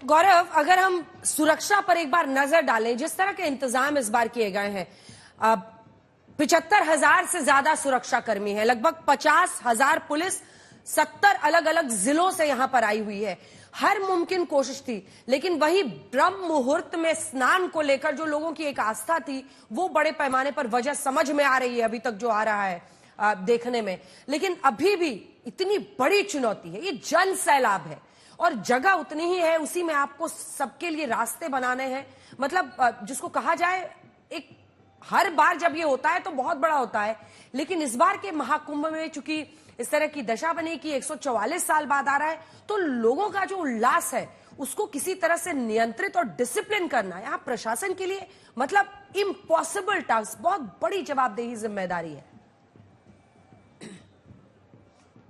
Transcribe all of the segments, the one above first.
गौरव, अगर हम सुरक्षा पर एक बार नजर डालें, जिस तरह के इंतजाम इस बार किए गए हैं, 75,000 से ज्यादा सुरक्षा कर्मी है, लगभग 50,000 पुलिस 70 अलग अलग जिलों से यहां पर आई हुई है। हर मुमकिन कोशिश थी, लेकिन वही ब्रह्म मुहूर्त में स्नान को लेकर जो लोगों की एक आस्था थी, वो बड़े पैमाने पर वजह समझ में आ रही है अभी तक जो आ रहा है देखने में। लेकिन अभी भी इतनी बड़ी चुनौती है, ये जन सैलाब है और जगह उतनी ही है, उसी में आपको सबके लिए रास्ते बनाने हैं। मतलब जिसको कहा जाए, एक हर बार जब ये होता है तो बहुत बड़ा होता है, लेकिन इस बार के महाकुंभ में चूंकि इस तरह की दशा बनी कि 144 साल बाद आ रहा है, तो लोगों का जो उल्लास है उसको किसी तरह से नियंत्रित और डिसिप्लिन करना यहाँ प्रशासन के लिए मतलब इम्पॉसिबल टास्क, बहुत बड़ी जवाबदेही जिम्मेदारी है।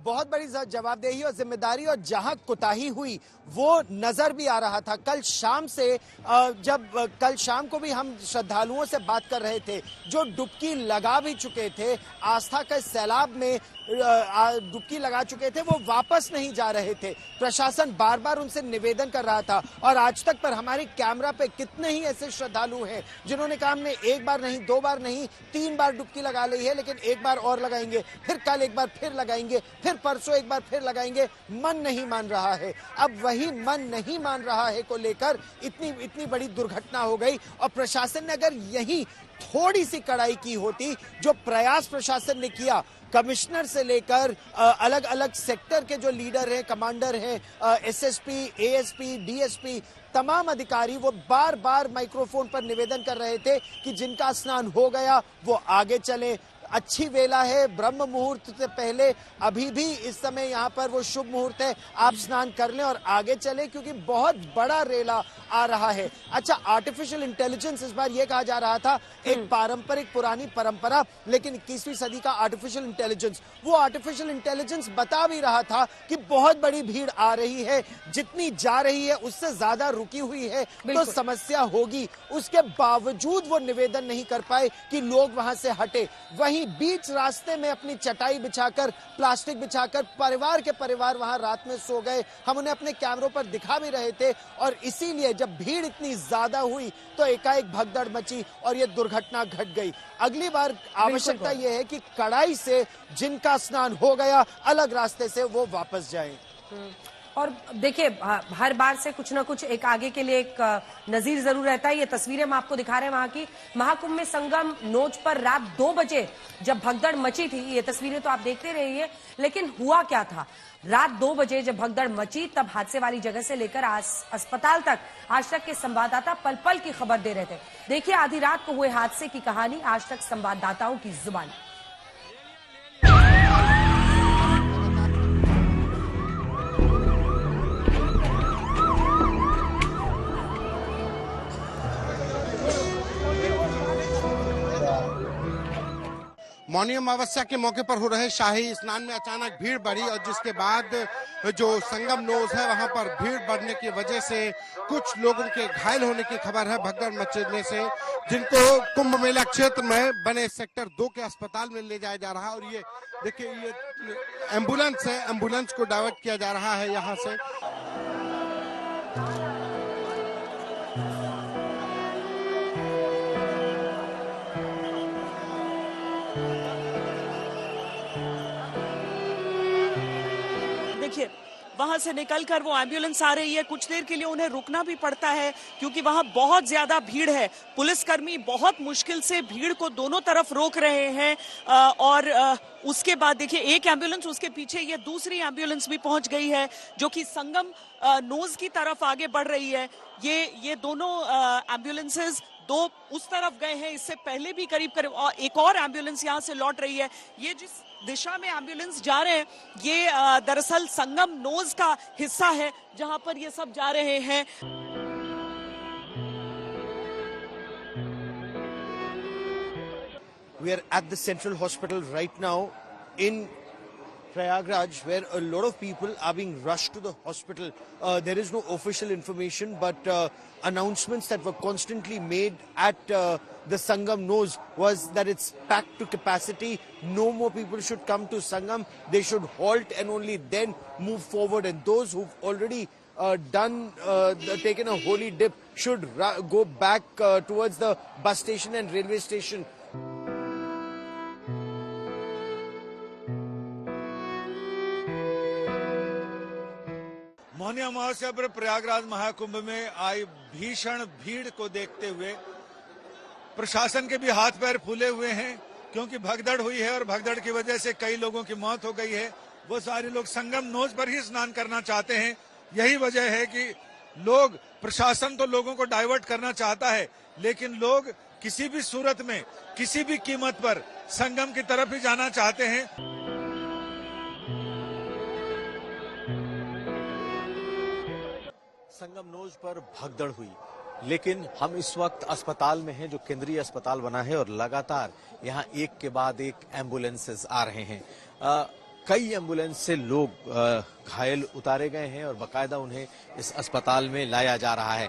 बहुत बड़ी जवाबदेही और जिम्मेदारी, और जहां कुताही हुई वो नजर भी आ रहा था। कल शाम से कल शाम को भी हम श्रद्धालुओं से बात कर रहे थे जो डुबकी लगा भी चुके थे, आस्था के सैलाब में डुबकी लगा चुके थे, वो वापस नहीं जा रहे थे। प्रशासन बार बार उनसे निवेदन कर रहा था, और आज तक पर हमारे कैमरा पे कितने ही ऐसे श्रद्धालु हैं जिन्होंने कहा हमने एक बार नहीं, दो बार नहीं, 3 बार डुबकी लगा ली है, लेकिन एक बार और लगाएंगे, फिर कल एक बार फिर लगाएंगे, फिर परसों एक बार फिर लगाएंगे। मन नहीं मान रहा है। अब वही मन नहीं मान रहा है को लेकर इतनी बड़ी दुर्घटना हो गई, और प्रशासन ने अगर यही थोड़ी सी कड़ाई की होती, जो प्रयास प्रशासन ने किया, कमिश्नर से लेकर अलग अलग सेक्टर के जो लीडर हैं, कमांडर हैं, एसएसपी, एएसपी, डीएसपी, तमाम अधिकारी वो बार बार माइक्रोफोन पर निवेदन कर रहे थे कि जिनका स्नान हो गया वो आगे चले। अच्छी वेला है, ब्रह्म मुहूर्त से पहले, अभी भी इस समय यहाँ पर वो शुभ मुहूर्त है, आप स्नान कर लें और आगे चलें, क्योंकि बहुत बड़ा रेला आ रहा है। अच्छा, आर्टिफिशियल इंटेलिजेंस इस बार ये कहा जा रहा था, एक पारंपरिक पुरानी परंपरा, लेकिन 21वीं सदी का आर्टिफिशियल इंटेलिजेंस, वो आर्टिफिशियल इंटेलिजेंस बता भी रहा था कि बहुत बड़ी भीड़ आ रही है, जितनी जा रही है उससे ज्यादा रुकी हुई है तो समस्या होगी। उसके बावजूद वो निवेदन नहीं कर पाए कि लोग वहां से हटे। वहीं बीच रास्ते में अपनी चटाई बिछाकर, प्लास्टिक बिछाकर परिवार के परिवार वहां रात में सो गए। हम उन्हें अपने कैमरों पर दिखा भी रहे थे, और इसीलिए जब भीड़ इतनी ज्यादा हुई तो एकाएक भगदड़ मची और ये दुर्घटना घट गई। अगली बार आवश्यकता यह है कि कड़ाई से जिनका स्नान हो गया अलग रास्ते से वो वापस जाएं। और देखिए, हर बार से कुछ ना कुछ एक आगे के लिए एक नजीर जरूर रहता है। ये तस्वीरें हम आपको दिखा रहे हैं वहां की, महाकुंभ में संगम नोच पर रात 2 बजे जब भगदड़ मची थी। ये तस्वीरें तो आप देखते रहिए, लेकिन हुआ क्या था? रात 2 बजे जब भगदड़ मची, तब हादसे वाली जगह से लेकर अस्पताल तक आज तक के संवाददाता पल पल की खबर दे रहे थे। देखिए, आधी रात को हुए हादसे की कहानी आज तक संवाददाताओं की जुबानी। मौनी अमावस्या के मौके पर हो रहे शाही स्नान में अचानक भीड़ बढ़ी, और जिसके बाद जो संगम नोज है वहां पर भीड़ बढ़ने की वजह से कुछ लोगों के घायल होने की खबर है भगदड़ मचने से, जिनको कुंभ मेला क्षेत्र में बने सेक्टर 2 के अस्पताल में ले जाया जा रहा है। और ये देखिए, ये एम्बुलेंस है, एम्बुलेंस को डाइवर्ट किया जा रहा है यहाँ से। देखिए, वहां से निकलकर वो एम्बुलेंस आ रही है, कुछ देर के लिए उन्हें रुकना भी पड़ता है क्योंकि वहां बहुत ज्यादा भीड़ है। पुलिसकर्मी बहुत मुश्किल से भीड़ को दोनों तरफ रोक रहे हैं, और उसके बाद देखिए एक एम्बुलेंस, उसके पीछे ये दूसरी एम्बुलेंस भी पहुंच गई है जो कि संगम नोज की तरफ आगे बढ़ रही है। ये दोनों एम्बुलेंसेज दो उस तरफ गए हैं, इससे पहले भी करीब एक और एम्बुलेंस यहां से लौट रही है। ये जिस दिशा में एम्बुलेंस जा रहे हैं, ये दरअसल संगम नोज का हिस्सा है जहां पर ये सब जा रहे हैं। We are at the Central Hospital right now in Prayagraj, where a lot of people are being rushed to the hospital. There is no official information, but announcements that were constantly made at the Sangam Nose was that it's packed to capacity. No more people should come to Sangam. They should halt and only then move forward. And those who've already taken a holy dip should go back towards the bus station and railway station. Mauni Amavasya पर प्रयागराज महाकुंभ में आई भीषण भीड़ को देखते हुए प्रशासन के भी हाथ पैर फूले हुए हैं, क्योंकि भगदड़ हुई है और भगदड़ की वजह से कई लोगों की मौत हो गई है। वो सारे लोग संगम नोज पर ही स्नान करना चाहते हैं। यही वजह है कि लोग, प्रशासन तो लोगों को डाइवर्ट करना चाहता है, लेकिन लोग किसी भी सूरत में, किसी भी कीमत पर संगम की तरफ ही जाना चाहते हैं। संगम नोज पर भगदड़ हुई, लेकिन हम इस वक्त अस्पताल में हैं, जो केंद्रीय अस्पताल बना है, और लगातार यहाँ एक के बाद एक एम्बुलेंसेस आ रहे हैं। कई एम्बुलेंस से लोग घायल उतारे गए हैं और बाकायदा उन्हें इस अस्पताल में लाया जा रहा है।